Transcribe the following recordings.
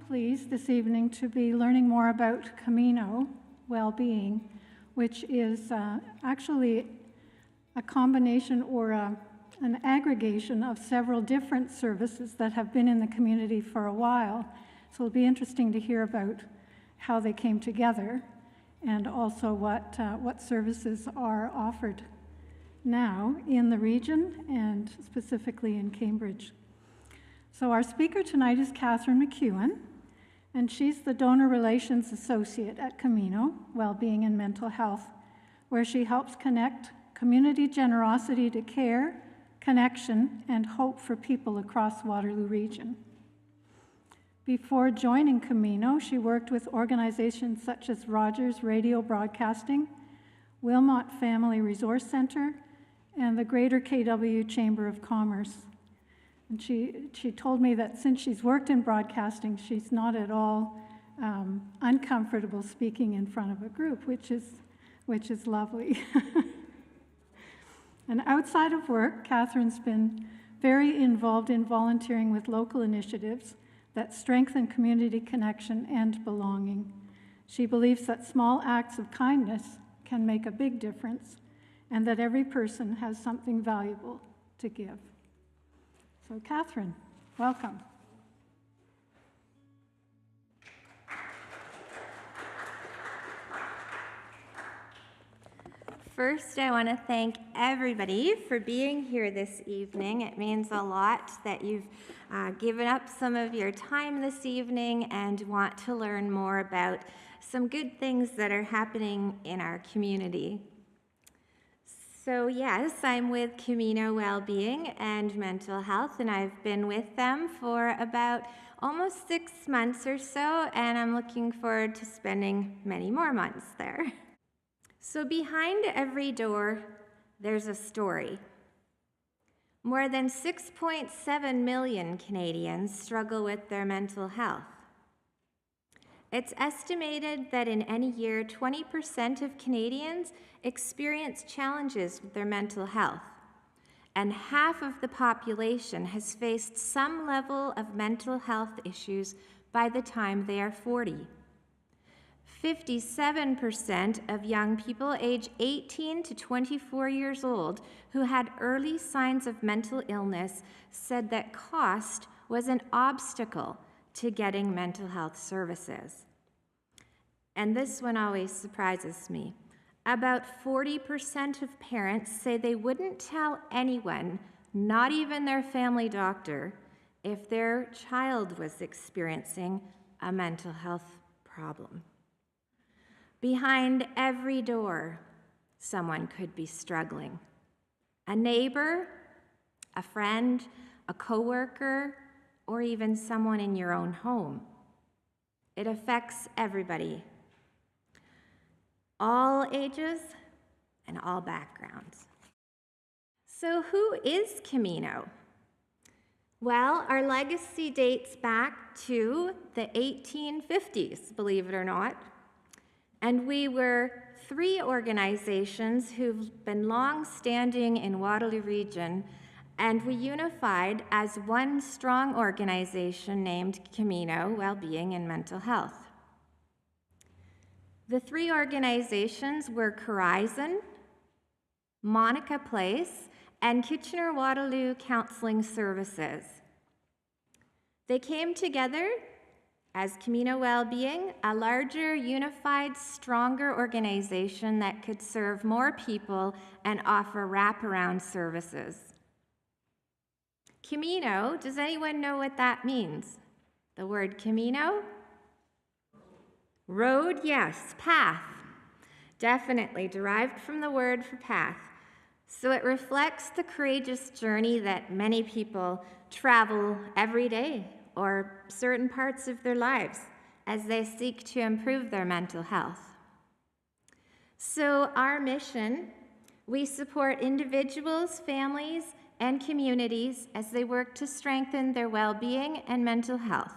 pleased this evening to be learning more about Camino well-being, which is actually a combination or an aggregation of several different services that have been in the community for a while. So it'll be interesting to hear about how they came together and also what services are offered now in the region and specifically in Cambridge. So our speaker tonight is Kathryn McEwin, and she's the Donor Relations Associate at Camino, Wellbeing and Mental Health, where she helps connect community generosity to care, connection, and hope for people across Waterloo region. Before joining Camino, she worked with organizations such as Rogers Radio Broadcasting, Wilmot Family Resource Center, and the Greater KW Chamber of Commerce. And she told me that since she's worked in broadcasting, she's not at all uncomfortable speaking in front of a group, which is lovely. And outside of work, Kathryn's been very involved in volunteering with local initiatives that strengthen community connection and belonging. She believes that small acts of kindness can make a big difference and that every person has something valuable to give. So Kathryn, welcome. First, I want to thank everybody for being here this evening. It means a lot that you've given up some of your time this evening and want to learn more about some good things that are happening in our community. So yes, I'm with Camino Wellbeing and Mental Health, and I've been with them for about almost 6 months or so, and I'm looking forward to spending many more months there. So behind every door, there's a story. More than 6.7 million Canadians struggle with their mental health. It's estimated that in any year, 20% of Canadians experience challenges with their mental health, and half of the population has faced some level of mental health issues by the time they are 40. 57% of young people aged 18 to 24 years old who had early signs of mental illness said that cost was an obstacle to getting mental health services. And this one always surprises me. About 40% of parents say they wouldn't tell anyone, not even their family doctor, if their child was experiencing a mental health problem. Behind every door, someone could be struggling. A neighbor, a friend, a coworker, or even someone in your own home. It affects everybody, all ages and all backgrounds. So who is Camino? Well, our legacy dates back to the 1850s, believe it or not. And we were 3 organizations who've been long-standing in Waterloo region, and we unified as one strong organization named Camino Wellbeing and Mental Health. The 3 organizations were Corizon, Monica Place, and Kitchener-Waterloo Counseling Services. They came together as Camino Wellbeing, a larger, unified, stronger organization that could serve more people and offer wraparound services. Camino, does anyone know what that means? The word Camino? Road, yes. Path, definitely derived from the word for path. So it reflects the courageous journey that many people travel every day or certain parts of their lives as they seek to improve their mental health. So our mission, we support individuals, families, and communities as they work to strengthen their well-being and mental health.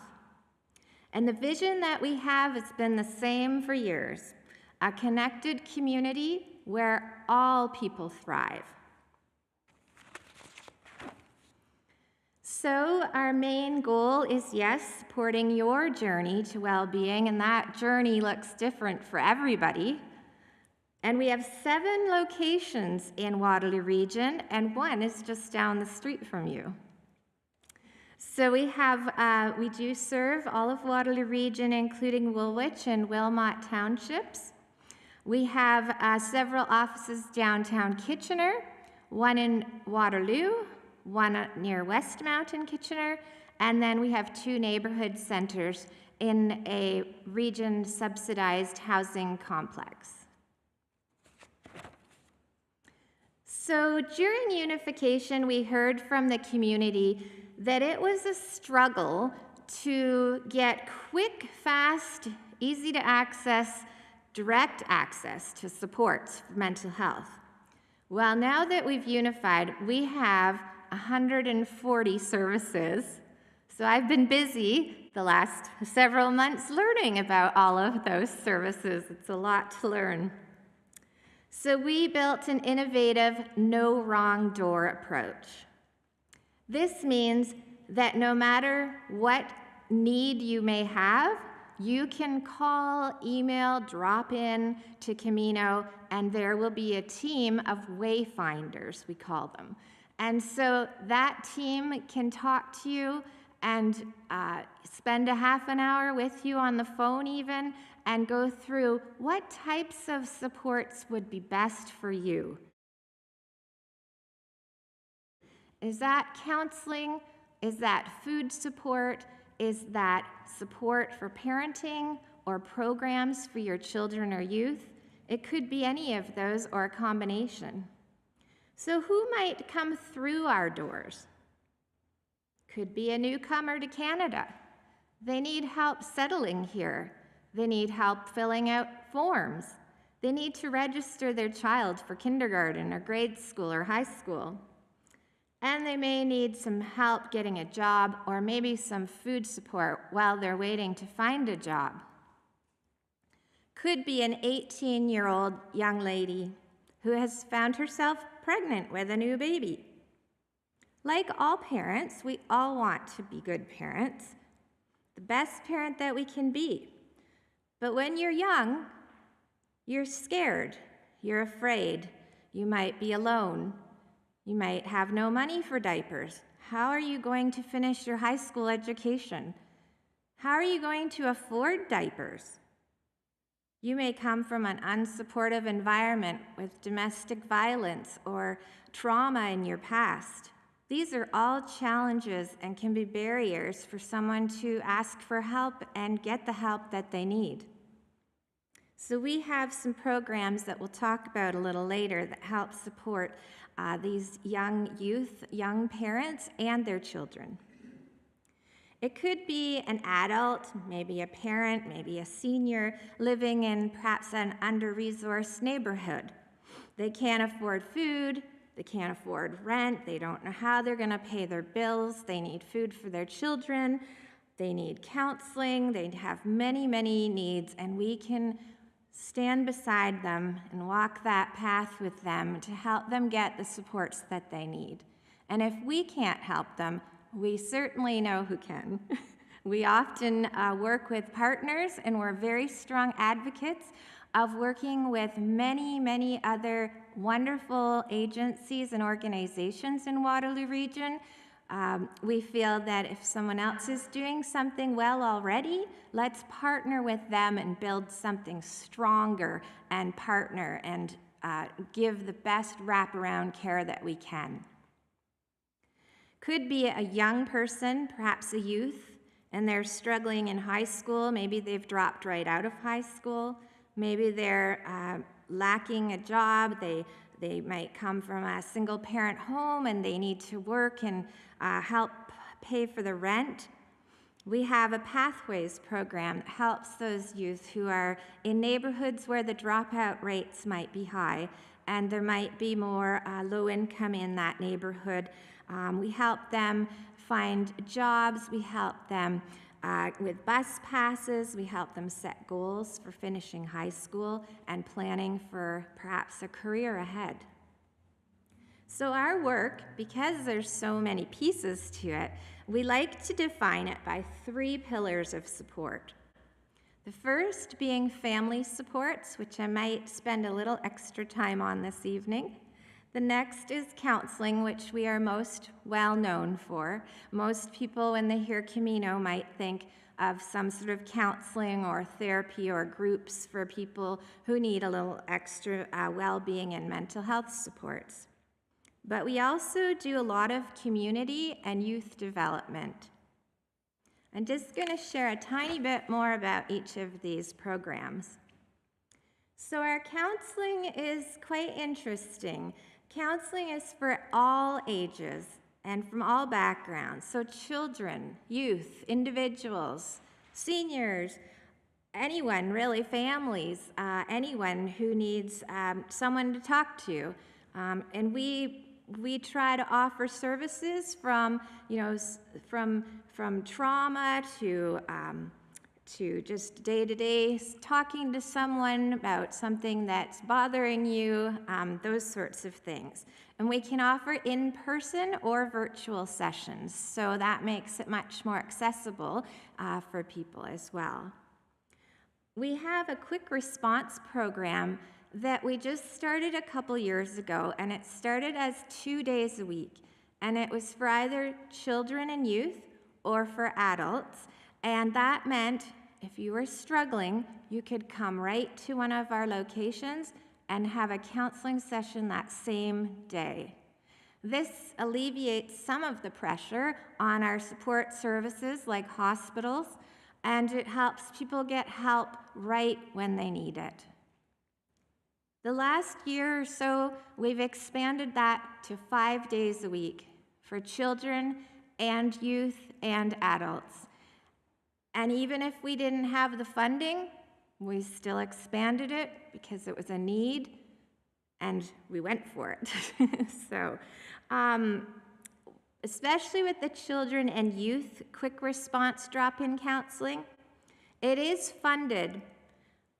And the vision that we have has been the same for years, a connected community where all people thrive. So our main goal is, yes, supporting your journey to well-being, and that journey looks different for everybody. And we have 7 locations in Waterloo Region, and one is just down the street from you. So we do serve all of Waterloo Region, including Woolwich and Wilmot townships. We have several offices downtown Kitchener, one in Waterloo, one near Westmount in Kitchener, and then we have 2 neighborhood centers in a region-subsidized housing complex. So during unification, we heard from the community that it was a struggle to get quick, fast, easy to access, direct access to supports for mental health. Well, now that we've unified, we have 140 services. So I've been busy the last several months learning about all of those services. It's a lot to learn. So we built an innovative no wrong door approach. This means that no matter what need you may have, you can call, email, drop in to Camino, and there will be a team of Wayfinders, we call them. And so that team can talk to you and spend a half an hour with you on the phone even, and go through what types of supports would be best for you. Is that counseling? Is that food support? Is that support for parenting or programs for your children or youth? It could be any of those or a combination. So who might come through our doors? Could be a newcomer to Canada. They need help settling here. They need help filling out forms. They need to register their child for kindergarten or grade school or high school. And they may need some help getting a job or maybe some food support while they're waiting to find a job. Could be an 18-year-old young lady who has found herself pregnant with a new baby. Like all parents, we all want to be good parents, the best parent that we can be. But when you're young, you're scared, you're afraid, you might be alone. You might have no money for diapers. How are you going to finish your high school education? How are you going to afford diapers? You may come from an unsupportive environment with domestic violence or trauma in your past. These are all challenges and can be barriers for someone to ask for help and get the help that they need. So we have some programs that we'll talk about a little later that help support these young youth, young parents, and their children. It could be an adult, maybe a parent, maybe a senior, living in perhaps an under-resourced neighborhood. They can't afford food, they can't afford rent, they don't know how they're gonna pay their bills, they need food for their children, they need counseling, they have many, many needs, and we can stand beside them and walk that path with them to help them get the supports that they need. And if we can't help them, we certainly know who can. We often work with partners, and we're very strong advocates of working with many, many other wonderful agencies and organizations in Waterloo Region. We feel that if someone else is doing something well already, let's partner with them and build something stronger and partner and give the best wraparound care that we can. Could be a young person, perhaps a youth, and they're struggling in high school. Maybe they've dropped right out of high school. Maybe they're lacking a job. They might come from a single-parent home and they need to work and help pay for the rent. We have a Pathways program that helps those youth who are in neighborhoods where the dropout rates might be high and there might be more low income in that neighborhood. We help them find jobs, we help them with bus passes, we help them set goals for finishing high school and planning for perhaps a career ahead. So our work, because there's so many pieces to it, we like to define it by 3 pillars of support. The first being family supports, which I might spend a little extra time on this evening. The next is counseling, which we are most well known for. Most people, when they hear Camino, might think of some sort of counseling or therapy or groups for people who need a little extra well-being and mental health supports. But we also do a lot of community and youth development. I'm just going to share a tiny bit more about each of these programs. So our counseling is quite interesting. Counseling is for all ages and from all backgrounds. So children, youth, individuals, seniors, anyone really, families, anyone who needs someone to talk to. And we try to offer services from trauma to just day-to-day talking to someone about something that's bothering you, those sorts of things. And we can offer in-person or virtual sessions, so that makes it much more accessible for people as well. We have a quick response program that we just started a couple years ago, and it started as 2 days a week, and it was for either children and youth or for adults, and that meant if you were struggling, you could come right to one of our locations and have a counseling session that same day. This alleviates some of the pressure on our support services like hospitals, and it helps people get help right when they need it. The last year or so, we've expanded that to 5 days a week for children and youth and adults. And even if we didn't have the funding, we still expanded it because it was a need, and we went for it. So, especially with the children and youth quick response drop-in counseling, it is funded,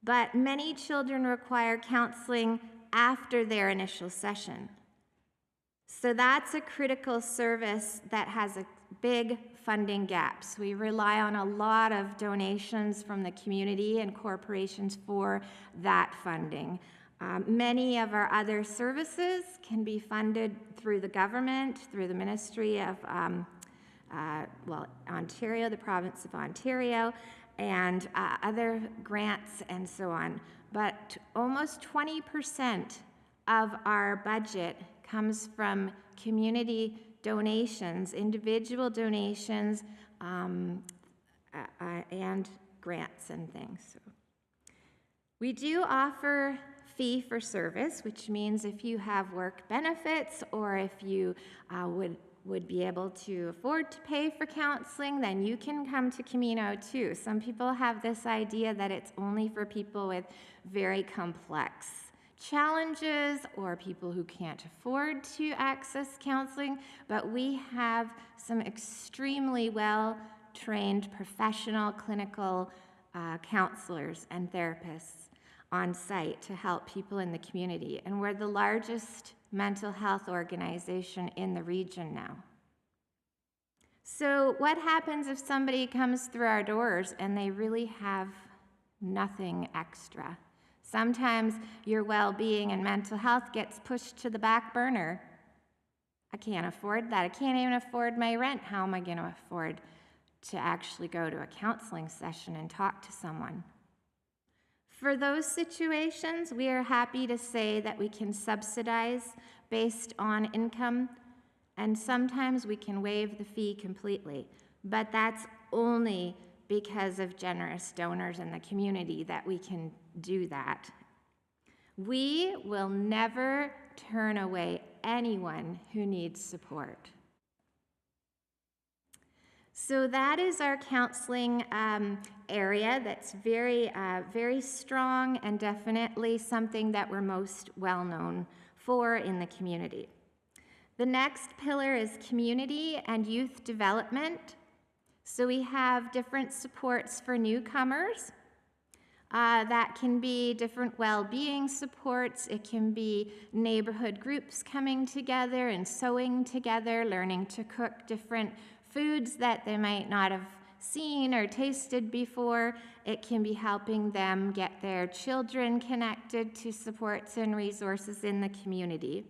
but many children require counseling after their initial session. So that's a critical service that has a big funding gap. So we rely on a lot of donations from the community and corporations for that funding. Many of our other services can be funded through the government, through the Ministry of Ontario, the province of Ontario, and other grants and so on. But almost 20% of our budget comes from community donations, individual donations, and grants and things. So we do offer fee for service, which means if you have work benefits or if you would be able to afford to pay for counseling, then you can come to Camino too. Some people have this idea that it's only for people with very complex challenges or people who can't afford to access counseling, but we have some extremely well-trained professional clinical counselors and therapists on site to help people in the community, and we're the largest mental health organization in the region now. So what happens if somebody comes through our doors and they really have nothing extra? Sometimes your well-being and mental health gets pushed to the back burner. I can't afford that. I can't even afford my rent. How am I going to afford to actually go to a counseling session and talk to someone? For those situations, we are happy to say that we can subsidize based on income, and sometimes we can waive the fee completely, but that's only because of generous donors in the community that we can do that. We will never turn away anyone who needs support. So that is our counseling area that's very strong and definitely something that we're most well known for in the community. The next pillar is community and youth development. So we have different supports for newcomers. That can be different well-being supports. It can be neighborhood groups coming together and sewing together, learning to cook different foods that they might not have seen or tasted before. It can be helping them get their children connected to supports and resources in the community.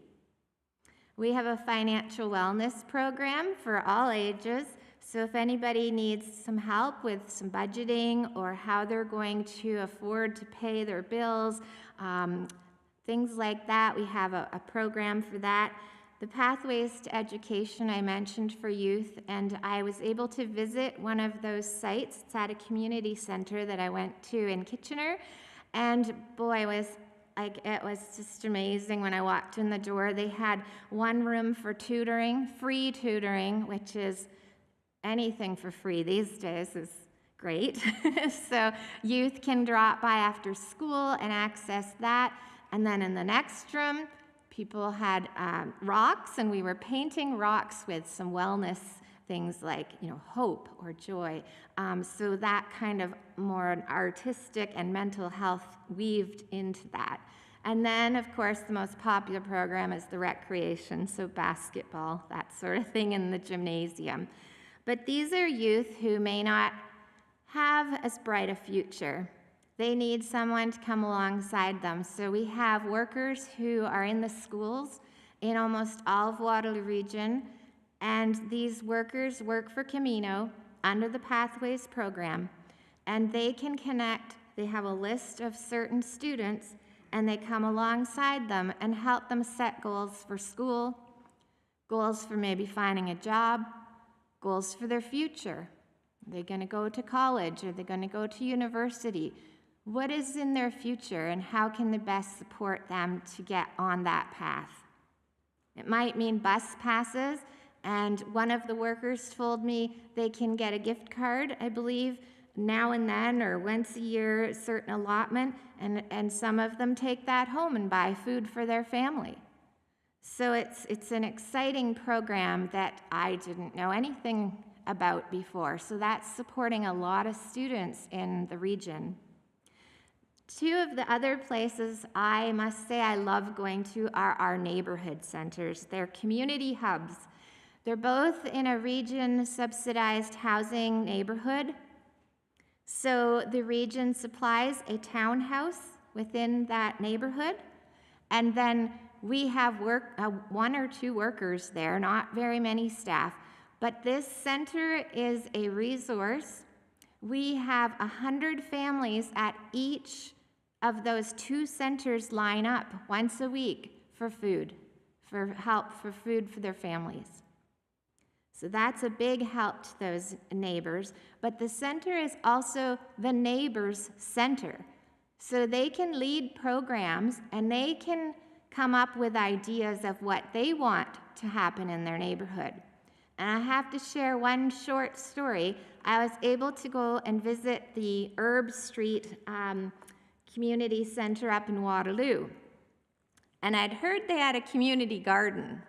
We have a financial wellness program for all ages. So if anybody needs some help with some budgeting or how they're going to afford to pay their bills, things like that, we have a program for that. The Pathways to Education I mentioned for youth, and I was able to visit one of those sites. It's at a community center that I went to in Kitchener, and boy, it was just amazing when I walked in the door. They had one room for tutoring, free tutoring, which is anything for free these days is great. So youth can drop by after school and access that. And then in the next room, people had rocks, and we were painting rocks with some wellness things like, hope or joy. So that kind of more artistic and mental health weaved into that. And then, of course, the most popular program is the recreation, so basketball, that sort of thing in the gymnasium. But these are youth who may not have as bright a future. They need someone to come alongside them. So we have workers who are in the schools in almost all of Waterloo region, and these workers work for Camino under the Pathways program, and they can connect. They have a list of certain students, and they come alongside them and help them set goals for school, goals for maybe finding a job, goals for their future. Are they going to go to college? Are they going to go to university? What is in their future, and how can they best support them to get on that path? It might mean bus passes, and one of the workers told me they can get a gift card, I believe, now and then or once a year, a certain allotment, and some of them take that home and buy food for their family. So it's an exciting program that I didn't know anything about before. So that's supporting a lot of students in the region. Two of the other places I must say I love going to are our neighborhood centers. They're community hubs. They're both in a region subsidized housing neighborhood. So the region supplies a townhouse within that neighborhood, and then we have one or two workers there, not very many staff, but this center is a resource. We have 100 families at each of those two centers line up once a week for food, for help, for food for their families. So that's a big help to those neighbors, but the center is also the neighbors' center. So they can lead programs, and they can come up with ideas of what they want to happen in their neighborhood. And I have to share one short story. I was able to go and visit the Herb Street Community Center up in Waterloo. And I'd heard they had a community garden.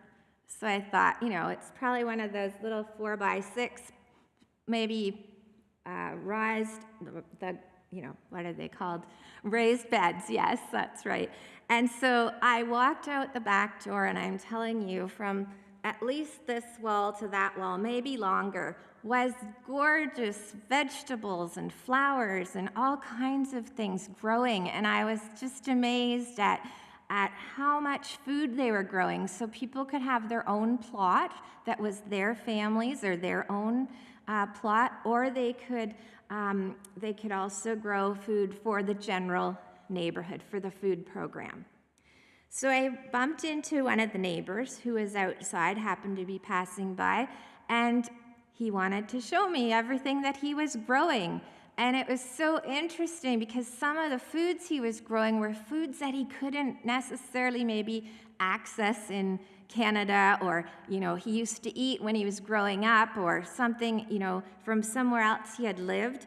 So I thought, it's probably one of those little 4x6, maybe raised, what are they called? Raised beds, yes, that's right. And so I walked out the back door, and I'm telling you, from at least this wall to that wall, maybe longer, was gorgeous vegetables and flowers and all kinds of things growing. And I was just amazed at how much food they were growing. So people could have their own plot that was their families or their own plot, or they could also grow food for the general neighborhood, for the food program. So I bumped into one of the neighbors who was outside, happened to be passing by, and he wanted to show me everything that he was growing. And it was so interesting because some of the foods he was growing were foods that he couldn't necessarily maybe access in Canada, or, he used to eat when he was growing up, or something, from somewhere else he had lived.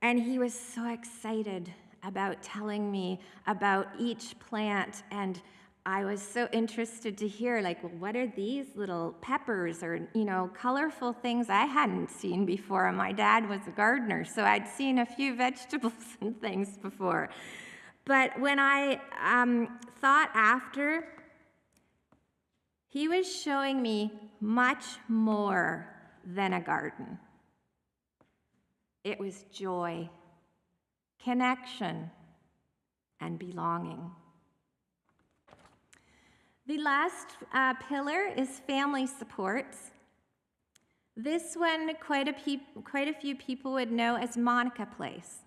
And he was so excited about telling me about each plant, and I was so interested to hear, like, well, what are these little peppers or, colorful things I hadn't seen before? And my dad was a gardener, so I'd seen a few vegetables and things before. But when I thought after, he was showing me much more than a garden. It was joy, connection, and belonging. The last pillar is family supports. This one, quite a few people would know as Monica Place.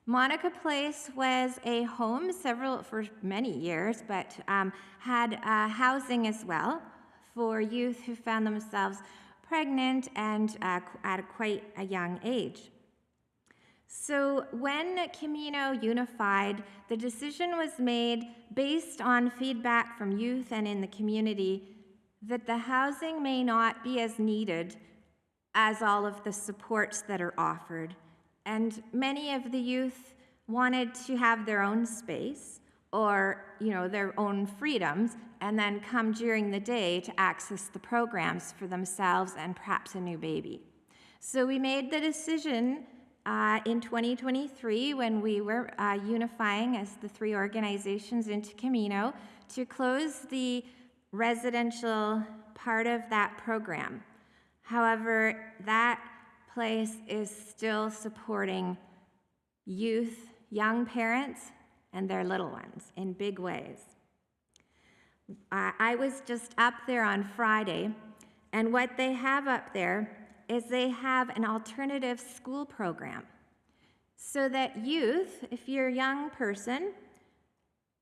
Monica Place was a home for many years, but had housing as well for youth who found themselves pregnant and at quite a young age. So when Camino unified, the decision was made based on feedback from youth and in the community that the housing may not be as needed as all of the supports that are offered. And many of the youth wanted to have their own space or, their own freedoms, and then come during the day to access the programs for themselves and perhaps a new baby. So we made the decision in 2023, when we were unifying as the three organizations into Camino, to close the residential part of that program. However, that place is still supporting youth, young parents, and their little ones in big ways. I was just up there on Friday, and what they have up there is they have an alternative school program so that youth, if you're a young person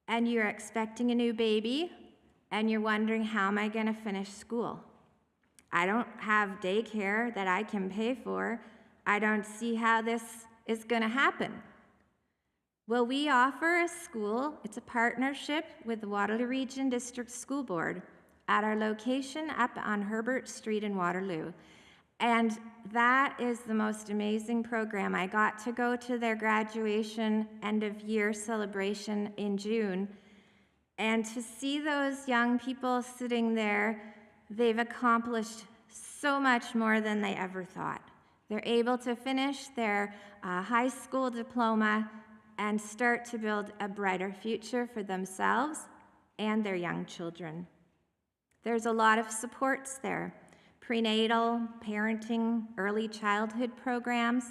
and you're expecting a new baby and you're wondering, how am I going to finish school? I don't have daycare that I can pay for. I don't see how this is going to happen. Well, we offer a school. It's a partnership with the Waterloo Region District School Board at our location up on Herbert Street in Waterloo. And that is the most amazing program. I got to go to their graduation end of year celebration in June, and to see those young people sitting there, they've accomplished so much more than they ever thought. They're able to finish their high school diploma and start to build a brighter future for themselves and their young children. There's a lot of supports there. Prenatal, parenting, early childhood programs.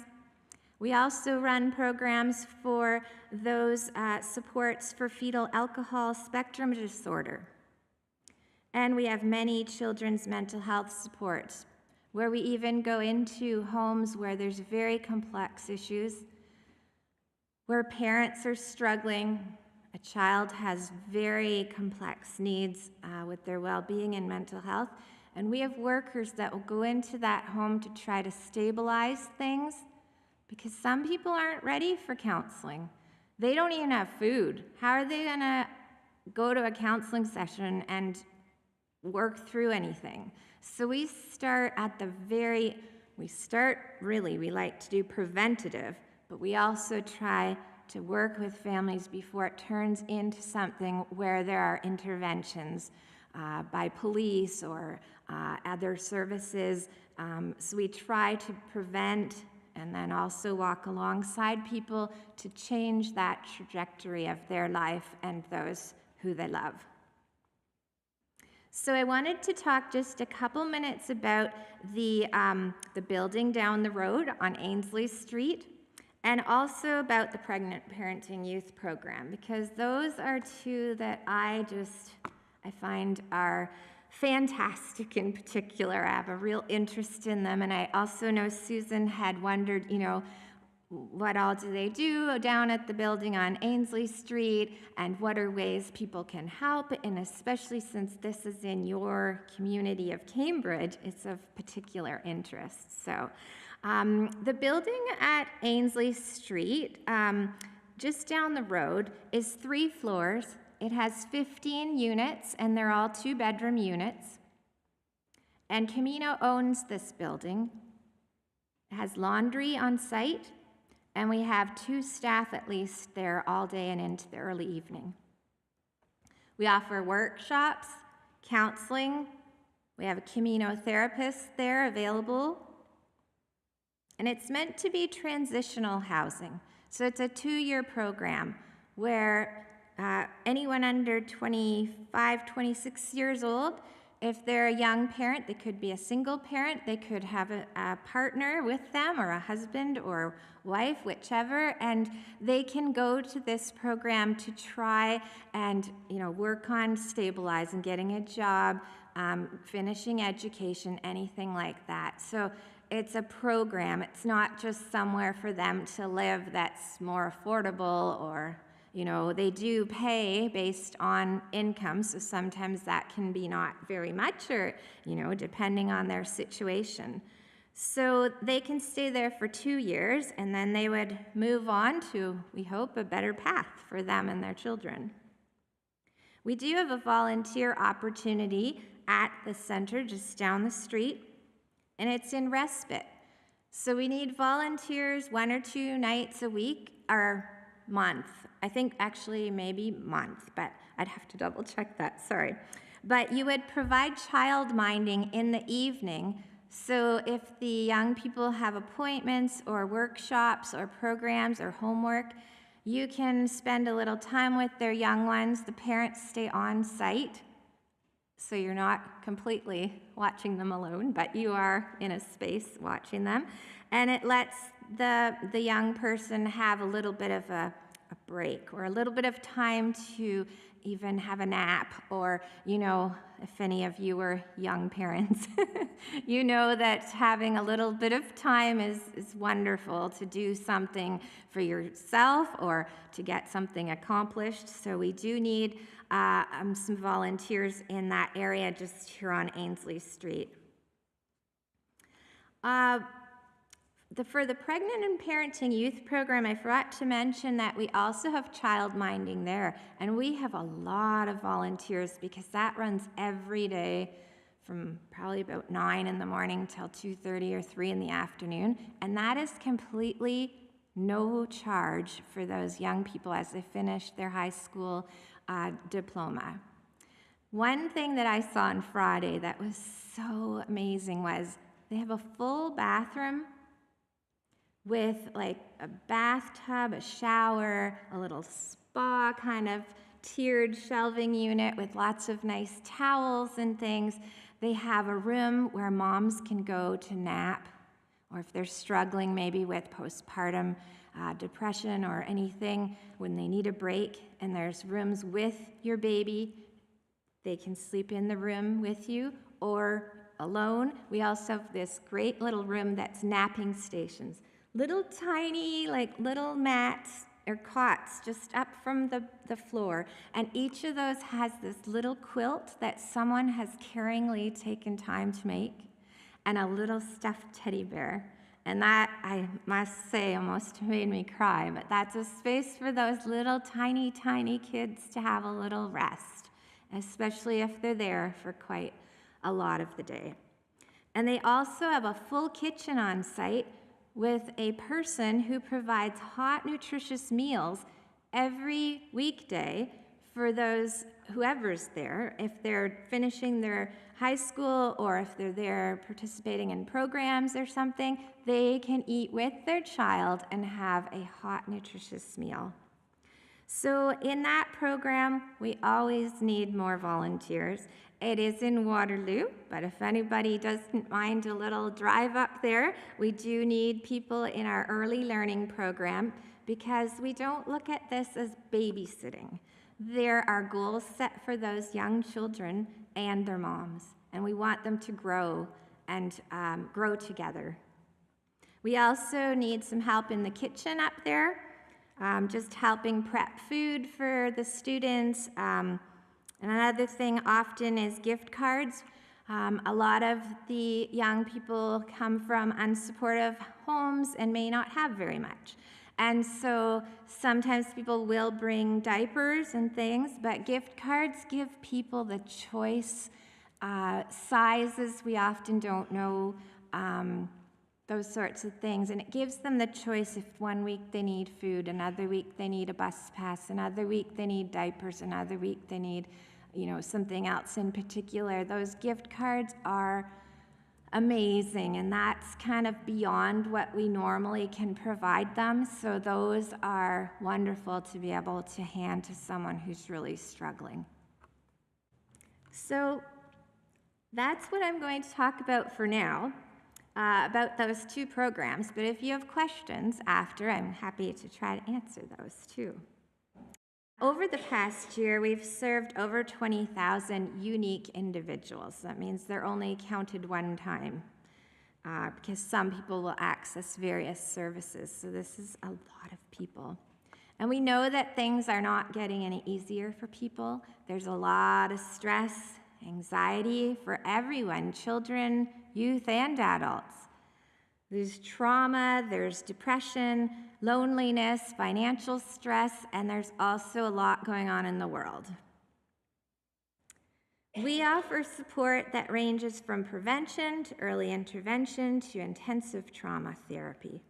We also run programs for those supports for fetal alcohol spectrum disorder. And we have many children's mental health supports, where we even go into homes where there's very complex issues, where parents are struggling, a child has very complex needs with their well-being and mental health, and we have workers that will go into that home to try to stabilize things, because some people aren't ready for counseling. They don't even have food. How are they going to go to a counseling session and work through anything? So we like to do preventative, but we also try to work with families before it turns into something where there are interventions by police or other services. So we try to prevent and then also walk alongside people to change that trajectory of their life and those who they love. So I wanted to talk just a couple minutes about the building down the road on Ainsley Street, and also about the Pregnant Parenting Youth Program, because those are two that I find are fantastic in particular. I have a real interest in them, and I also know Susan had wondered, what all do they do down at the building on Ainsley Street, and what are ways people can help, and especially since this is in your community of Cambridge, it's of particular interest. So the building at Ainsley Street, just down the road, is 3 floors. It has 15 units, and they're all 2-bedroom units. And Camino owns this building. It has laundry on site, and we have 2 staff at least there all day and into the early evening. We offer workshops, counseling. We have a Camino therapist there available. And it's meant to be transitional housing. So it's a 2-year program where anyone under 25, 26 years old, if they're a young parent, they could be a single parent, they could have a partner with them or a husband or wife, whichever, and they can go to this program to try and work on stabilizing, getting a job, finishing education, anything like that. So it's a program. It's not just somewhere for them to live that's more affordable, or they do pay based on income, so sometimes that can be not very much, or depending on their situation. So they can stay there for 2 years, and then they would move on to, we hope, a better path for them and their children. We do have a volunteer opportunity at the center just down the street, and it's in respite. So we need volunteers 1 or 2 nights a week or month. I think actually maybe month, but I'd have to double check that, sorry. But you would provide child minding in the evening, so if the young people have appointments or workshops or programs or homework, you can spend a little time with their young ones. The parents stay on site, so you're not completely watching them alone, but you are in a space watching them. And it lets the young person have a little bit of a break, or a little bit of time to even have a nap, or, if any of you are young parents, you know that having a little bit of time is wonderful to do something for yourself or to get something accomplished. So we do need some volunteers in that area just here on Ainsley Street. For the Pregnant and Parenting Youth Program, I forgot to mention that we also have child minding there, and we have a lot of volunteers because that runs every day from probably about 9 in the morning till 2:30 or 3 in the afternoon, and that is completely no charge for those young people as they finish their high school diploma. One thing that I saw on Friday that was so amazing was they have a full bathroom with like a bathtub, a shower, a little spa kind of tiered shelving unit with lots of nice towels and things. They have a room where moms can go to nap, or if they're struggling maybe with postpartum depression or anything, when they need a break, and there's rooms with your baby, they can sleep in the room with you or alone. We also have this great little room that's napping stations. Little tiny, little mats or cots just up from the floor. And each of those has this little quilt that someone has caringly taken time to make, and a little stuffed teddy bear. And that, I must say, almost made me cry. But that's a space for those little tiny, tiny kids to have a little rest, especially if they're there for quite a lot of the day. And they also have a full kitchen on site with a person who provides hot, nutritious meals every weekday for whoever's there. If they're finishing their high school or if they're there participating in programs or something, they can eat with their child and have a hot, nutritious meal. So in that program, we always need more volunteers. It is in Waterloo, but if anybody doesn't mind a little drive up there, we do need people in our early learning program, because we don't look at this as babysitting. There are goals set for those young children and their moms, and we want them to grow and grow together. We also need some help in the kitchen up there, just helping prep food for the students. And another thing often is gift cards. A lot of the young people come from unsupportive homes and may not have very much. And so sometimes people will bring diapers and things, but gift cards give people the choice. Sizes we often don't know those sorts of things. And it gives them the choice if one week they need food, another week they need a bus pass, another week they need diapers, another week they need, something else in particular. Those gift cards are amazing, and that's kind of beyond what we normally can provide them. So those are wonderful to be able to hand to someone who's really struggling. So that's what I'm going to talk about for now, about those two programs. But if you have questions after, I'm happy to try to answer those too. Over the past year, we've served over 20,000 unique individuals. That means they're only counted one time, because some people will access various services. So this is a lot of people. And we know that things are not getting any easier for people. There's a lot of stress, anxiety for everyone, children, youth, and adults. There's trauma, there's depression, loneliness, financial stress, and there's also a lot going on in the world. We offer support that ranges from prevention to early intervention to intensive trauma therapy.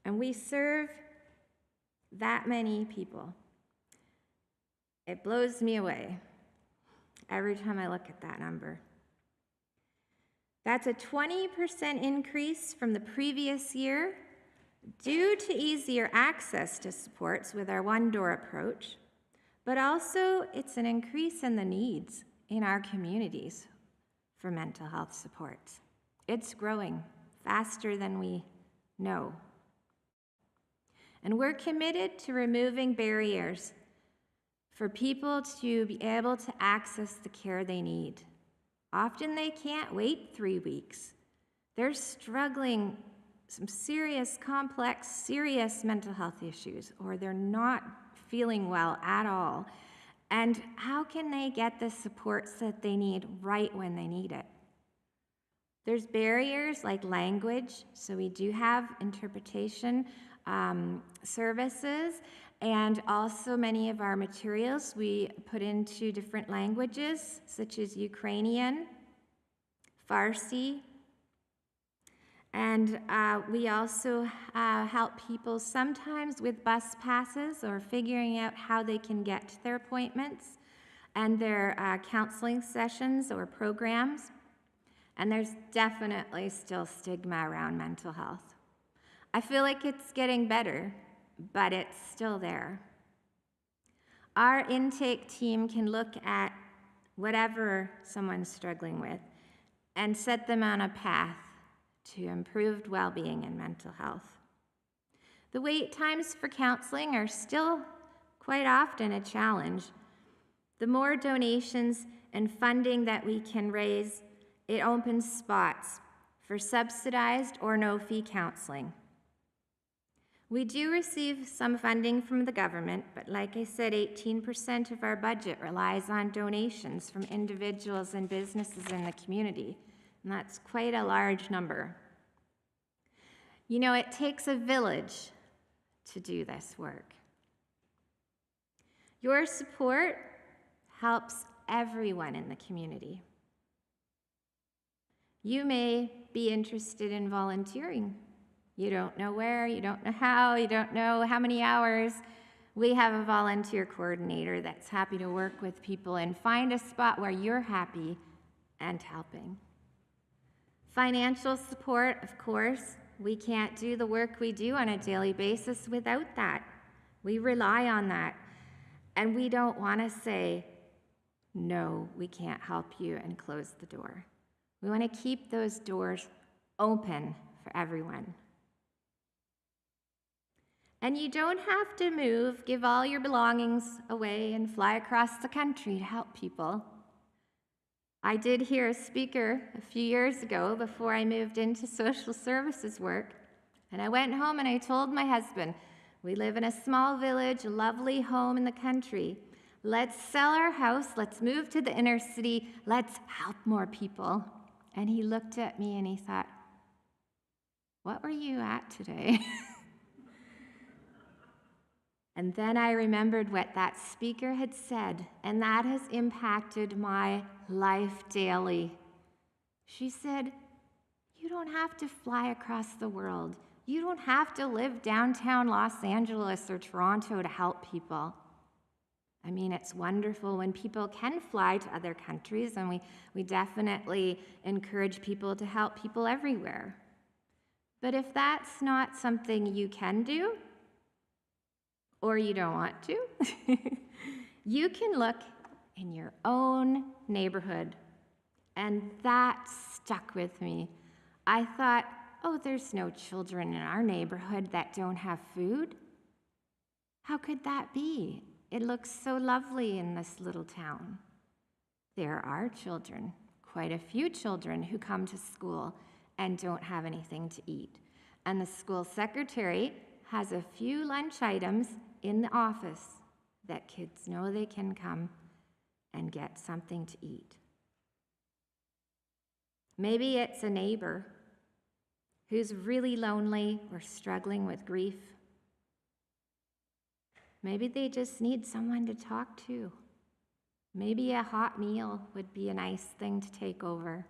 And we serve that many people. It blows me away every time I look at that number. That's a 20% increase from the previous year due to easier access to supports with our one-door approach, but also it's an increase in the needs in our communities for mental health supports. It's growing faster than we know. And we're committed to removing barriers for people to be able to access the care they need. Often they can't wait 3 weeks. They're struggling some serious, complex, serious mental health issues, or they're not feeling well at all. And how can they get the supports that they need right when they need it? There's barriers like language, so we do have interpretation services, and also many of our materials we put into different languages, such as Ukrainian, Farsi, and we also help people sometimes with bus passes or figuring out how they can get to their appointments and their counseling sessions or programs. And there's definitely still stigma around mental health. I feel like it's getting better, but it's still there. Our intake team can look at whatever someone's struggling with and set them on a path to improved well-being and mental health. The wait times for counseling are still quite often a challenge. The more donations and funding that we can raise, it opens spots for subsidized or no-fee counseling. We do receive some funding from the government, but like I said, 18% of our budget relies on donations from individuals and businesses in the community, and that's quite a large number. It takes a village to do this work. Your support helps everyone in the community. You may be interested in volunteering. You don't know where, you don't know how, you don't know how many hours. We have a volunteer coordinator that's happy to work with people and find a spot where you're happy and helping. Financial support, of course. We can't do the work we do on a daily basis without that. We rely on that. And we don't want to say, no, we can't help you, and close the door. We want to keep those doors open for everyone. And you don't have to move, give all your belongings away, and fly across the country to help people. I did hear a speaker a few years ago before I moved into social services work, and I went home and I told my husband, we live in a small village, a lovely home in the country. Let's sell our house, let's move to the inner city, let's help more people. And he looked at me and he thought, what were you at today? And then I remembered what that speaker had said, and that has impacted my life daily. She said, You don't have to fly across the world. You don't have to live downtown Los Angeles or Toronto to help people. I mean, it's wonderful when people can fly to other countries, and we definitely encourage people to help people everywhere. But if that's not something you can do, or you don't want to, you can look in your own neighborhood. And that stuck with me. I thought, oh, there's no children in our neighborhood that don't have food. How could that be? It looks so lovely in this little town. There are children, quite a few children, who come to school and don't have anything to eat. And the school secretary has a few lunch items in the office that kids know they can come and get something to eat. Maybe it's a neighbor who's really lonely or struggling with grief. Maybe they just need someone to talk to. Maybe a hot meal would be a nice thing to take over.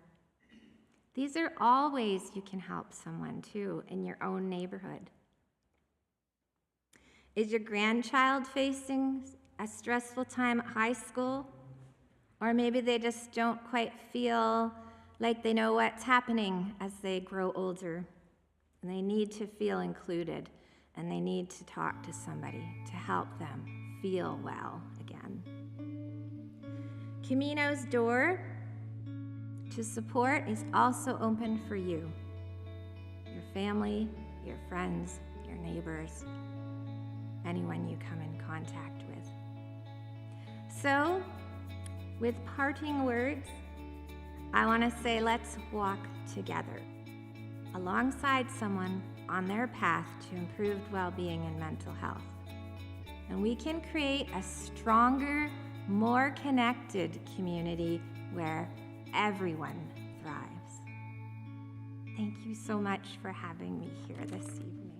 These are all ways you can help someone too in your own neighborhood. Is your grandchild facing a stressful time at high school? Or maybe they just don't quite feel like they know what's happening as they grow older. And they need to feel included, and they need to talk to somebody to help them feel well again. Camino's door to support is also open for you, your family, your friends, your neighbors, anyone you come in contact with. So, with parting words, I want to say let's walk together alongside someone on their path to improved well-being and mental health. And we can create a stronger, more connected community where everyone thrives. Thank you so much for having me here this evening.